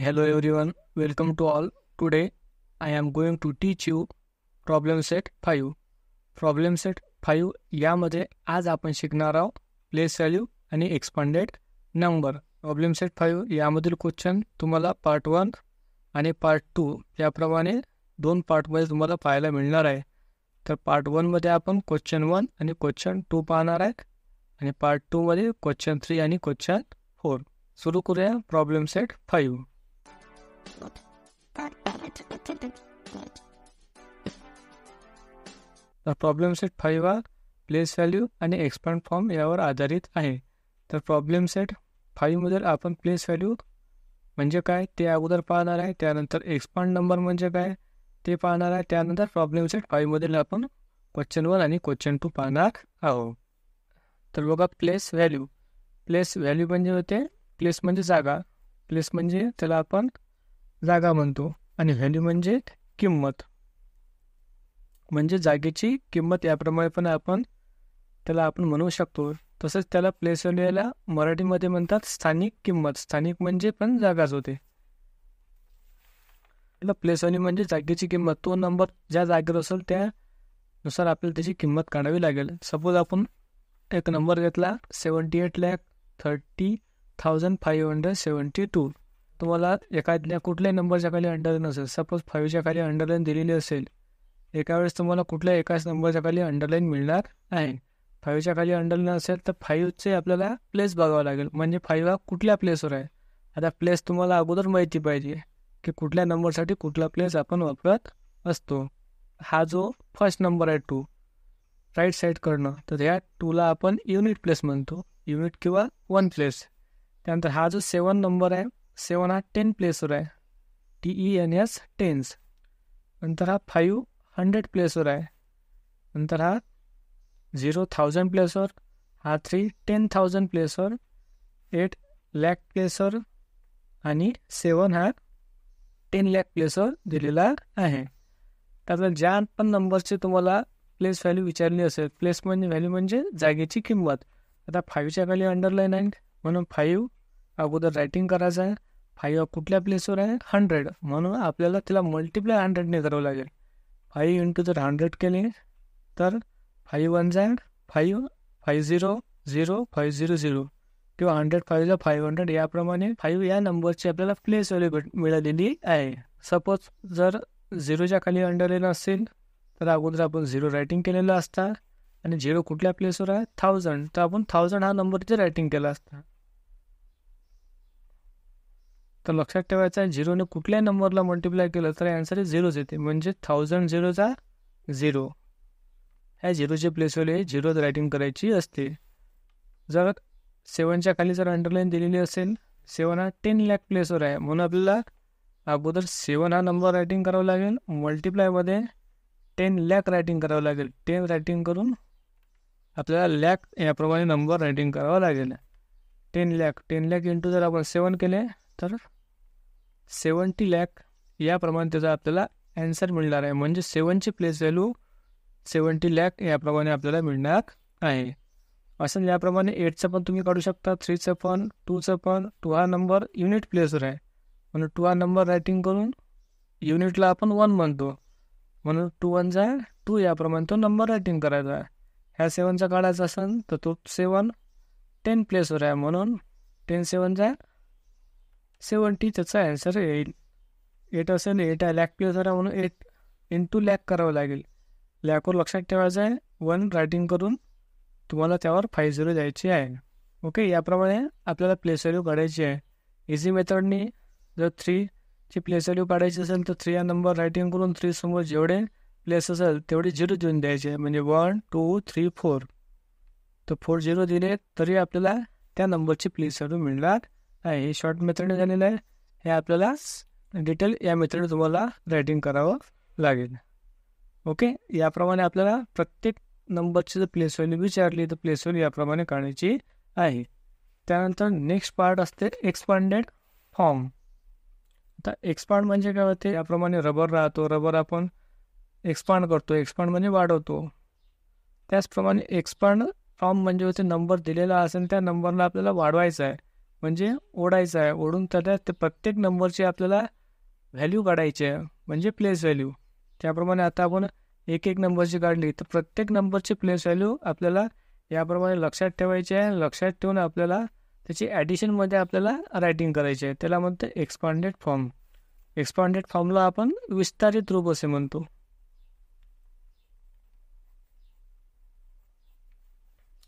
Hello everyone, welcome to all. Today I am going to teach you problem set 5. Problem set 5 यामध्ये आज आपण शिकणार आहोत place value आणि एक्सपांडेड नंबर. प्रॉब्लेम सेट 5 यामधील question तुम्हाला पार्ट 1 आणि पार्ट 2 याप्रमाणे दोन पार्टमध्ये तुम्हाला पाहायला मिळणार आहे. तर पार्ट 1 मध्ये आपण क्वेश्चन 1 आणि क्वेश्चन 2 पाहणार आहेत आणि पार्ट 2 मध्ये क्वेश्चन 3 आणि क्वेश्चन 4. सुरू करूया प्रॉब्लेम सेट 5. तर प्रॉब्लेम सेट 5 हा प्लेस व्हॅल्यू आणि एक्सपांड फॉर्म यावर आधारित आहे. तर प्रॉब्लेम सेट 5 मध्ये आपण प्लेस व्हॅल्यू म्हणजे काय ते अगोदर पाहणार आहे, त्यानंतर एक्सपांड नंबर म्हणजे काय ते पाहणार आहे, त्यानंतर प्रॉब्लेम सेट 5 मध्ये आपण क्वेश्चन 1 आणि क्वेश्चन 2 पाहणार आहोत. तर बघा, प्लेस व्हॅल्यू म्हणजे होते प्लेस म्हणजे जागा, प्लेस म्हणजे त्याला आपण जागा म्हणतो आणि व्हॅल्यू म्हणजे किंमत, म्हणजे जागेची किंमत याप्रमाणे पण आपण त्याला म्हणू शकतो. तसंच त्याला प्लेस व्हॅल्यू याला मराठीमध्ये म्हणतात स्थानिक किंमत. स्थानिक म्हणजे पण जागाच होते. त्याला प्लेस व्हॅल्यू म्हणजे जागेची किंमत, तो नंबर ज्या जागेवर असेल त्यानुसार आपल्याला त्याची किंमत काढावी लागेल. सपोज आपण एक नंबर घेतला 78,30,572. तुम्हाला एखाद्या कुठल्याही नंबरच्या खाली अंडरलाईन असेल, सपोज 5च्या खाली अंडरलाईन दिलेली असेल, एका वेळेस तुम्हाला कुठल्या एकाच नंबरच्या खाली अंडरलाईन मिळणार आहे. 5च्या खाली अंडरलाईन असेल तर 5चे आपल्याला प्लेस बघावं लागेल, म्हणजे 5 हा कुठल्या प्लेसवर आहे. आता प्लेस तुम्हाला अगोदर माहिती पाहिजे की कुठल्या नंबरसाठी कुठला प्लेस आपण वापरत असतो. हा जो फर्स्ट नंबर आहे 2 राईट साईड करणं, तर ह्या 2ला आपण युनिट प्लेस म्हणतो, युनिट किंवा 1 प्लेस. त्यानंतर हा जो 7 नंबर आहे, 7 हा 10 प्लेसवर आहे, TENS टेन्स. नंतर हा 5 100 प्लेसवर आहे, नंतर हा 0 1000 प्लेसवर, हा 3 10,000 प्लेसवर, 8 लाख प्लेसवर आणि 7 हा 10 लाख प्लेसवर दिलेला आहे. त्यातल्या ज्या पण नंबरचे तुम्हाला प्लेस व्हॅल्यू विचारली असेल, प्लेस म्हणजे व्हॅल्यू म्हणजे जागेची किंमत. आता 5च्या खाली अंडरलाईन आहे म्हणून 5 अगोदर रायटिंग करायचं आहे. 5 कुठल्या प्लेसवर आहे, 100, म्हणून आपल्याला तिला मल्टिप्लाय 100ने करावं लागेल. 5 इंटू जर 100 केले तर 5 1 जा 5, 500 किंवा 100 5 500, याप्रमाणे 5 या नंबरची आपल्याला प्लेस व्हॅल्यू मिळालेली आहे. सपोज जर 0च्या खाली अंडरलाईन असेल तर अगोदर आपण 0 रायटिंग केलेलं असता आणि 0 कुठल्या प्लेसवर आहे, 1000, तर आपण 1000 हा नंबर इथे रायटिंग केला असता. तर लक्षात ठेवायचं आहे, 0ने कुठल्याही नंबरला मल्टिप्लाय केलं तर आन्सर 0च येते, म्हणजे 1000 0चा 0. ह्या 0ची प्लेस व्हॅल्यू 0 रायटिंग करायची असते. जर 7च्या खाली जर अंडरलाईन दिलेली असेल, 7 हा 10 लाख प्लेसवर आहे, म्हणून आपल्याला अगोदर 7 हा नंबर रायटिंग करावं लागेल, मल्टिप्लायमध्ये 10 लाख रायटिंग करावं लागेल. 10 रायटिंग करून आपल्याला लॅक याप्रमाणे नंबर रायटिंग करावा लागेल. 10 लाख इंटू जर आपण 7 केले तर 70 लाख याप्रमाणे त्याचा आपल्याला ॲन्सर मिळणार आहे, म्हणजे 7ची प्लेस व्हॅल्यू 70 लाख याप्रमाणे आपल्याला मिळणार आहे. असं याप्रमाणे 8चं पण तुम्ही काढू शकता, 3चं पण, 2चं पण. 2 हा नंबर युनिट प्लेसवर आहे म्हणून 2 हा नंबर रायटिंग करून युनिटला आपण 1 म्हणतो, म्हणून 2 1 जा 2 याप्रमाणे तो नंबर रायटिंग करायचा आहे. ह्या 7चा काढायचा असेल तर तो 7 10 प्लेसवर आहे, म्हणून 10 7 जा 70, त्याचा ॲन्सर येईल. 8 असेल, 8 लाख प्लेसवर आहे म्हणून 8 इंटू लॅक करावं लागेल. लॅकवर लक्षात ठेवायचं आहे, 1 रायटिंग करून तुम्हाला त्यावर 50 द्यायची आहे. ओके, याप्रमाणे आपल्याला प्लेस व्हॅल्यू काढायची आहे. इझी मेथडनी जर 3ची प्लेस व्हॅल्यू काढायची असेल तर 3 हा नंबर रायटिंग करून 3 समोर जेवढे प्लेस असेल तेवढे 0 देऊन द्यायचे आहे, म्हणजे 1 2 3 4. तर 4 0 दिले तरी आपल्याला त्या नंबरची प्लेस व्हॅल्यू मिळणार आहे. हे शॉर्ट मेथडने झालेलं आहे. हे आपल्याला डिटेल या मेथडने तुम्हाला रायटिंग करावं लागेल. ओके, याप्रमाणे आपल्याला प्रत्येक नंबरची जर प्लेस व्हॅल्यू विचारली तर प्लेस व्हॅल्यू याप्रमाणे काढायची आहे. त्यानंतर नेक्स्ट पार्ट असते एक्सपांडेड फॉर्म. आता एक्सपांड म्हणजे काय होते, याप्रमाणे रबर राहतो, रबर आपण एक्सपांड करतो, एक्सपांड म्हणजे वाढवतो. त्याचप्रमाणे एक्सपांड फॉर्म म्हणजे होते नंबर दिलेला असेल त्या नंबरला आपल्याला वाढवायचा आहे. म्हणजे ओढायचं आहे. ओढून त्याला ते प्रत्येक नंबरची आपल्याला व्हॅल्यू काढायची आहे, म्हणजे प्लेस व्हॅल्यू. त्याप्रमाणे आता आपण एक एक नंबरची काढली तर प्रत्येक नंबरची प्लेस व्हॅल्यू आपल्याला याप्रमाणे लक्षात ठेवायची आहे. लक्षात ठेवून आपल्याला त्याची ॲडिशनमध्ये आपल्याला रायटिंग करायची आहे. त्याला म्हणतं एक्सपांडेड फॉर्म. एक्सपांडेड फॉर्मला आपण विस्तारित रूप असे म्हणतो.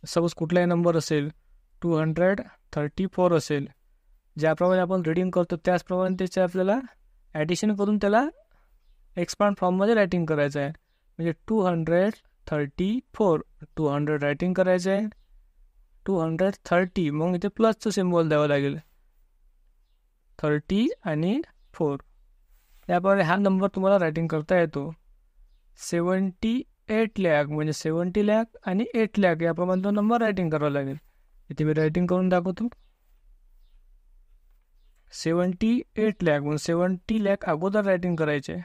सपोज कुठलाही नंबर असेल 234 असेल, ज्याप्रमाणे आपण रीडिंग करतो त्याचप्रमाणे त्याचे आपल्याला ॲडिशन करून त्याला एक्सपांड फॉर्ममध्ये रायटिंग करायचं आहे. म्हणजे 234 200 रायटिंग करायचं आहे, 230 मग इथे प्लसचं सिम्बॉल द्यावं लागेल, 30 आणि 4. त्याप्रमाणे हा नंबर तुम्हाला रायटिंग करता येतो. 78 लाख म्हणजे 70 लाख आणि 8 लाख याप्रमाणे तो नंबर रायटिंग करावा लागेल. इथे मी रायटिंग करून दाखवतो. 78 लाख म्हणजे 70 लाख अगोदर रायटिंग करायचे,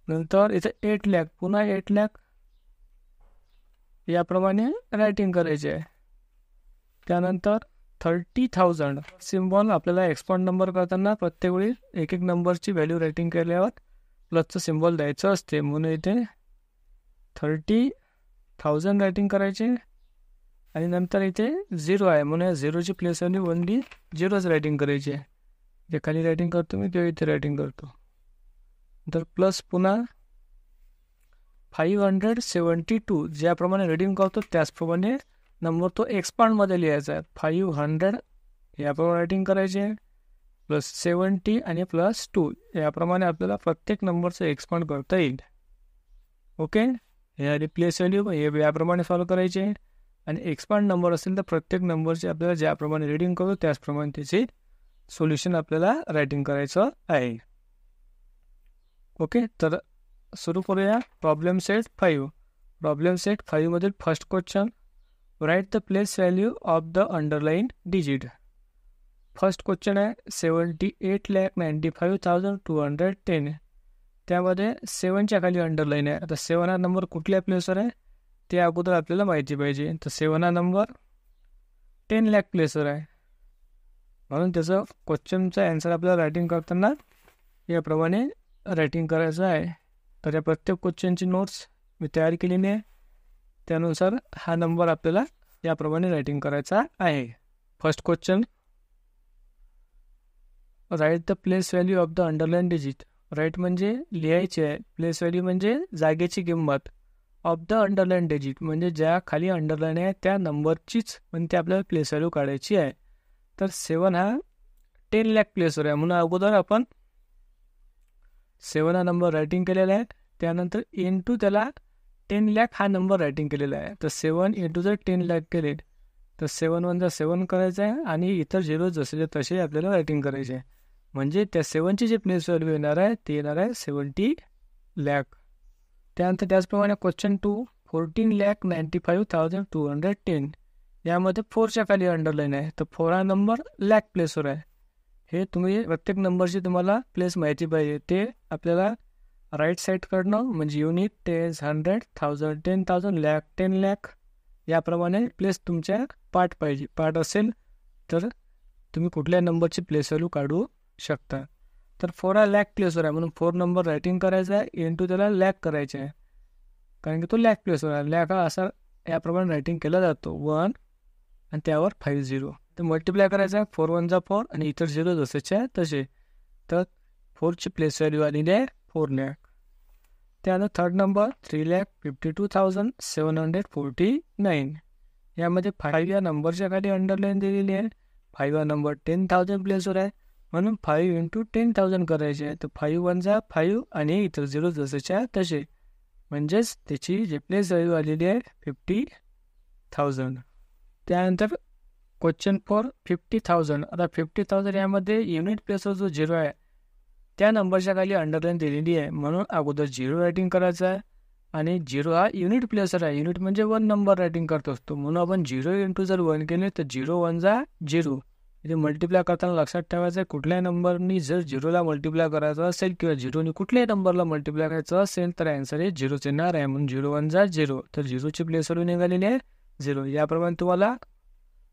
नंतर इथे 8 लाख पुन्हा 8 लाख याप्रमाणे रायटिंग करायचे आहे. त्यानंतर 30,000 सिम्बॉल आपल्याला एक्सपांड नंबर करताना प्रत्येक वेळी एक एक नंबरची व्हॅल्यू रायटिंग केल्यावर प्लसचं सिम्बॉल द्यायचं असते. म्हणून इथे 30,000 रायटिंग करायचे आणि नंतर इथे 0 आहे म्हणून या 0ची प्लेस व्हॅल्यू ओनली 0च रायटिंग करायची आहे. जे खाली रायटिंग करतो मी ते इथे रायटिंग करतो. नंतर प्लस पुन्हा 572 ज्याप्रमाणे रीडिंग करतो त्याचप्रमाणे नंबर तो एक्सपांडमध्ये लिहायचा आहे. 500 याप्रमाणे रायटिंग करायचे, प्लस 70 आणि प्लस 2 याप्रमाणे आपल्याला प्रत्येक नंबरचं एक्सपांड करता येईल. ओके, हे रिप्लेस व्हॅल्यू हे याप्रमाणे सॉल्व करायचे आणि एक्सपांड नंबर असेल तर प्रत्येक नंबरचे आपल्याला ज्याप्रमाणे रीडिंग करू त्याचप्रमाणे त्याचे सोल्युशन आपल्याला रायटिंग करायचं आहे. ओके, तर सुरू करूया. Problem set 5. प्रॉब्लेम सेट 5 मधील first question, write the place value of the underline digit. First question आहे 78,95,210. त्यामध्ये 7च्या खाली अंडरलाईन आहे. आता 7 हा नंबर कुठल्या प्लेसवर आहे ते अगोदर आपल्याला माहिती पाहिजे. तर 7 हा नंबर 10 लाख प्लेसवर आहे, म्हणून त्याचं क्वेश्चनचं ॲन्सर आपल्याला रायटिंग करताना याप्रमाणे रायटिंग करायचं आहे. तर या प्रत्येक क्वेश्चनची नोट्स मी तयार केलेली आहे. त्यानुसार हा नंबर आपल्याला याप्रमाणे रायटिंग करायचा आहे. First question, write the place value of the underline digit. Write म्हणजे लिहायचे आहे, प्लेस व्हॅल्यू म्हणजे जागेची किंमत, ऑफ द अंडरलाईन डिजिट म्हणजे ज्या खाली अंडरलाईन आहे त्या नंबरचीच म्हणजे आपल्याला प्लेस व्हॅल्यू काढायची आहे. तर 7 हा 10 लाख प्लेसवर आहे म्हणून अगोदर आपण 7 हा नंबर रायटिंग केलेला आहे. त्यानंतर इंटू त्याला 10 लाख हा नंबर रायटिंग केलेला आहे. तर 7 इंटू जर 10 लाख केले तर 7 1 7 करायचं आहे आणि इतर 0 जसे तसे आपल्याला रायटिंग करायचे आहे. म्हणजे त्या 7ची जे प्लेस व्हॅल्यू येणार आहे ते येणार आहे 70 लाख. त्यानंतर त्याचप्रमाणे क्वेश्चन 2, 14,95,210. यामध्ये 4च्या खाली अंडरलाईन आहे. तर 4 हा नंबर लाख प्लेसवर आहे. हे तुम्ही प्रत्येक नंबरची तुम्हाला प्लेस माहिती पाहिजे. ते आपल्याला राईट साईडकडनं म्हणजे युनिट, टेन्स, 100, 1000, 10,000, लाख, 10 लाख याप्रमाणे प्लेस तुमच्या पार्ट पाहिजे. पार्ट असेल तर तुम्ही कुठल्या नंबरची प्लेस व्हॅल्यू काढू शकता. तर 4 हा लाख प्लेसवर आहे म्हणून 4 नंबर रायटिंग करायचा आहे, इंटू त्याला लाख करायचे आहे कारण की तो लाख प्लेसवर आहे. लाख हा असा याप्रमाणे रायटिंग केला जातो 1 आणि त्यावर 50. तर मल्टिप्लाय करायचा आहे, 4 1 4 आणि इतर 0 जसेच्या तसे. तर 4ची प्लेस व्हॅल्यू आलेली आहे 4 लाख. त्यानंतर थर्ड नंबर 3,52,749. यामध्ये 5 या नंबरच्या खाली अंडरलाईन दिलेली आहे. 5 हा नंबर 10,000 प्लेसवर आहे म्हणून 5 इंटू 10,000 करायचे आहे. तर 5 1 5 आणि इतर 0 जसेच्या तसे म्हणजेच त्याची जी प्लेस व्हॅल्यू आलेली आहे 50,000. त्यानंतर क्वेश्चन 4, 50,000. आता 50,000 यामध्ये युनिट प्लेसवर जो 0 आहे त्या नंबरच्या खाली अंडरलाईन दिलेली आहे म्हणून अगोदर 0 रायटिंग करायचा आहे आणि 0 हा युनिट प्लेसवर आहे. युनिट म्हणजे 1 नंबर रायटिंग करत असतो म्हणून आपण 0 इंटू जर 1 केले तर 0 1 0. इथे मल्टिप्लाय करताना लक्षात ठेवायचं आहे कुठल्याही नंबरनी जर 0ला मल्टिप्लाय करायचं असेल किंवा 0नी कुठल्याही नंबरला मल्टिप्लाय करायचं असेल तर ॲन्सर हे 0च येणार आहे. म्हणून 0 1 0. तर 0ची प्लेस व्हॅल्यू निघालेली आहे 0. याप्रमाणे तुम्हाला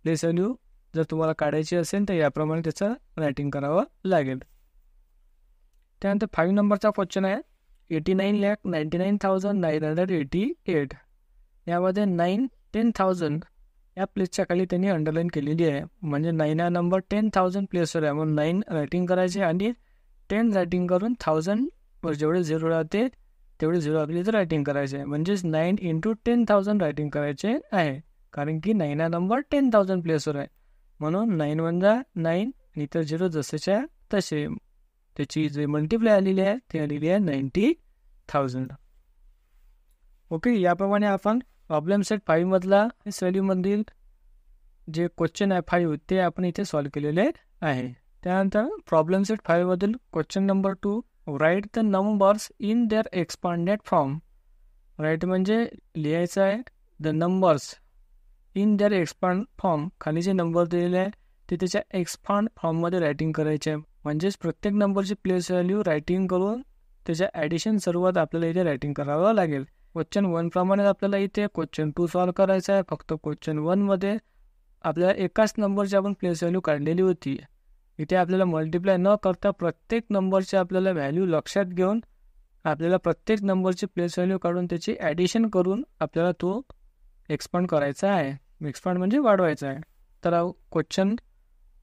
प्लेस व्हॅल्यू जर तुम्हाला काढायची असेल तर याप्रमाणे त्याचं रायटिंग करावं लागेल. त्यानंतर 5 नंबरचा क्वेश्चन आहे 89,99,988. यामध्ये 9, 10,000 या प्लेसच्या खाली त्यांनी अंडरलाईन केलेली आहे. म्हणजे 9 हा नंबर 10,000 प्लेसवर आहे म्हणून 9 रायटिंग करायचे आणि 10 रायटिंग करून 1000 वर जेवढे 0 राहते तेवढे 0 आपली इथं रायटिंग करायचे आहे. म्हणजेच 9 × 10,000 रायटिंग करायचे आहे. कारण की 9 हा नंबर 10,000 प्लेसवर आहे म्हणून 9 × 9 इतर 0 जसेच्या तसे. त्याची जे मल्टिप्लाय आलेली आहे ती आलेली आहे 90,000. ओके, याप्रमाणे आपण प्रॉब्लेम सेट 5 मधला एस व्हॅल्यूमधील जे क्वेश्चन आहे 5 ते आपण इथे सॉल्व्ह केलेले आहे. त्यानंतर प्रॉब्लेम सेट 5 मधील question number 2, write the numbers in their expanded form. Write म्हणजे लिहायचं आहे the numbers in their expand form. खाली जे नंबर दिलेले आहे ते त्याच्या एक्सपांड फॉर्ममध्ये रायटिंग करायचे आहे. म्हणजेच प्रत्येक नंबरची प्लेस व्हॅल्यू रायटिंग करून त्याच्या ॲडिशन सर्वात आपल्याला इथे रायटिंग करावं लागेल. क्वेश्चन 1 प्रमाणे आपल्याला इथे क्वेश्चन 2 सॉल्व्ह करायचा आहे. फक्त क्वेश्चन 1 मध्ये आपल्याला एकाच नंबरची आपण प्लेस व्हॅल्यू काढलेली होती. इथे आपल्याला मल्टिप्लाय न करता प्रत्येक नंबरची आपल्याला व्हॅल्यू लक्षात घेऊन आपल्याला प्रत्येक नंबरची प्लेस व्हॅल्यू काढून त्याची ॲडिशन करून आपल्याला तो एक्सपांड करायचा आहे. एक्सपांड म्हणजे वाढवायचा आहे. तर क्वेश्चन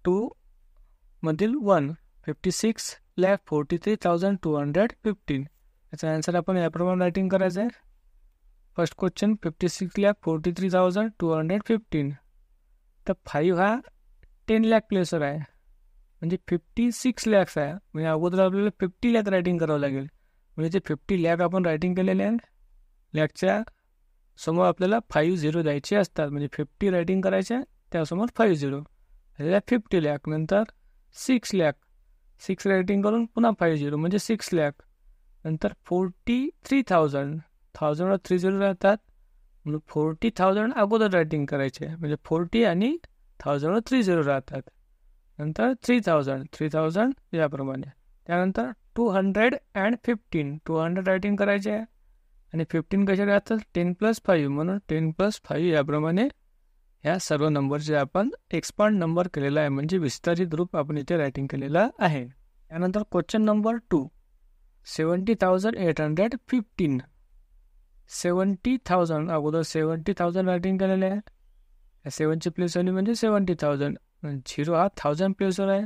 2 मधील 1, 56,43,215. याचा आन्सर आपण याप्रमाणे रायटिंग करायचं आहे. First question 56,43,215. तर 5 हा 10 लाख प्लेसवर आहे म्हणजे 56 lakhs आहे. म्हणजे अगोदर आपल्याला 50 lakh रायटिंग करावं लागेल. म्हणजे ते 50 lakh आपण रायटिंग केलेले आहे. लॅकच्या समोर आपल्याला 5 0 द्यायचे असतात. म्हणजे 50 रायटिंग करायचे त्यासमोर 5 0 50 lakh. नंतर 6 lakh 6 रायटिंग करून पुन्हा 5 0 म्हणजे 6 lakh. नंतर 43,000 1000वर 3 0 राहतात म्हणून 40,000 अगोदर रायटिंग करायचे म्हणजे 40 आणि 1000वर 3 0 राहतात. नंतर 3,000 याप्रमाणे. त्यानंतर 215 200 रायटिंग करायचे आहे आणि 15 कसे राहतात 10 + 5 म्हणून 10 + 5 याप्रमाणे ह्या सर्व नंबरचे आपण एक्सपांड नंबर केलेला आहे म्हणजे विस्तारित रूप आपण इथे रायटिंग केलेला आहे. त्यानंतर क्वेश्चन नंबर 2, 70,815. 70,000 अगोदर 70,000 रायटिंग केलेले आहे. 7ची प्लेस व्हॅल्यू म्हणजे 70,000. 0 हा 1000 प्लेसवर आहे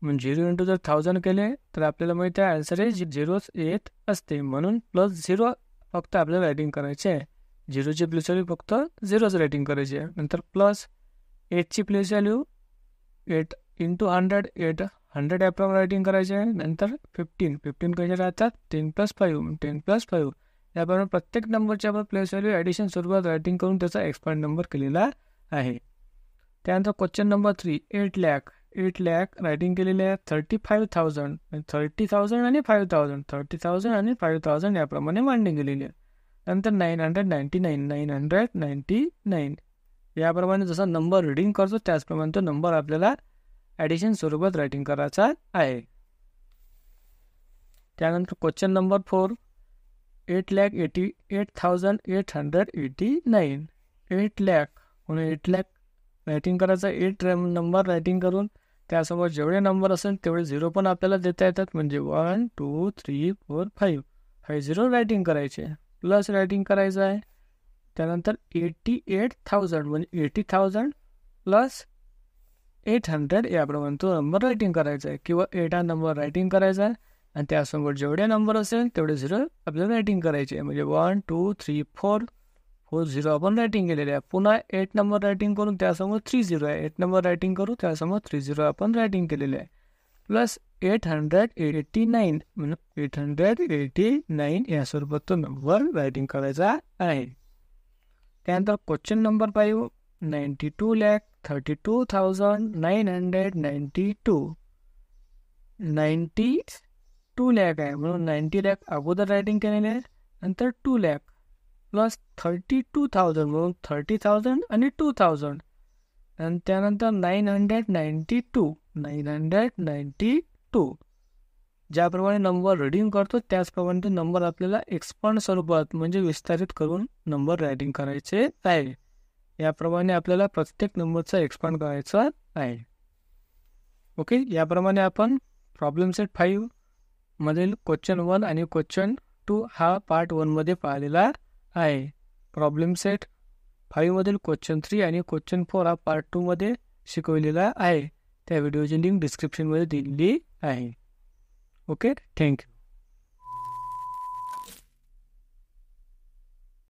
म्हणजे 0 × जर 1000 केले तर आपल्याला माहिती आहे आन्सर आहे 0च येत असते म्हणून +0 फक्त आपल्याला रायटिंग करायचे आहे. 0ची प्लेस व्हॅल्यू फक्त 0च रायटिंग करायची आहे. नंतर +8ची प्लेस व्हॅल्यू 8 × 100 100 याप्रमाणे रायटिंग करायचे आहे. नंतर 15 कसे राहतात 10 + 5 10 + 5 याप्रमाणे प्रत्येक नंबरची आपण प्लेस व्हॅल्यू ॲडिशन स्वरूपात रायटिंग करून त्याचा एक्सपांड नंबर केलेला आहे. त्यानंतर क्वेश्चन नंबर 3, 8 lakh रायटिंग केलेले आहे. 35,000 30,000 आणि 5,000 30,000 आणि 5,000 याप्रमाणे मांडणी केलेली आहे. नंतर 999 याप्रमाणे जसा नंबर रिडिंग करतो त्याचप्रमाणे तो नंबर आपल्याला ॲडिशन स्वरूपात रायटिंग करायचा आहे. त्यानंतर क्वेश्चन नंबर 4, 8,88,889. 8 lakh म्हणून 8 lakh रायटिंग करायचा. 8 नंबर रायटिंग करून त्यासमोर जेवढे नंबर असेल तेवढे 0 पण आपल्याला देता येतात. म्हणजे 1 2 3 4 5 0 रायटिंग करायचे प्लस रायटिंग करायचं आहे. त्यानंतर 88,000 म्हणजे 80,000 + 800 याप्रमाणे तो नंबर रायटिंग करायचा आहे किंवा 8 हा नंबर रायटिंग करायचा आहे आणि त्यासमोर जेवढे नंबर असेल तेवढे 0 आपल्याला रायटिंग करायचे आहे. म्हणजे 1 2 3 4 0 आपण रायटिंग केलेले आहे. पुन्हा 8 नंबर रायटिंग करून त्यासमोर 3 0 आहे. 8 नंबर रायटिंग करू त्यासमोर 3 0 आपण रायटिंग केलेले आहे. +889 म्हणून 889 या स्वरूपात तो नंबर रायटिंग करायचा आहे. त्यानंतर क्वेश्चन नंबर 5, 92,32,992. 92 lakh आहे म्हणून 90 lakh अगोदर रायटिंग केलेले आहे. नंतर 2 lakh + 32,000 म्हणून 30,000 आणि 2,000 आणि त्यानंतर 992 ज्याप्रमाणे नंबर रिडिंग करतो त्याचप्रमाणे तो नंबर आपल्याला एक्सपांड स्वरूपात म्हणजे विस्तारित करून नंबर रायटिंग करायचे आहे. याप्रमाणे आपल्याला प्रत्येक नंबरचा एक्सपांड करायचा आहे. ओके, याप्रमाणे आपण प्रॉब्लेम सेट 5 मधील क्वेश्चन 1 आणि क्वेश्चन 2 हा पार्ट 1 मध्ये पाहिलेला आहे. प्रॉब्लेम सेट 5 मधील क्वेश्चन 3 आणि क्वेश्चन 4 हा पार्ट 2 मध्ये शिकवलेला आहे. त्या व्हिडिओची लिंक डिस्क्रिप्शनमध्ये दिलेली आहे. Okay, thank you.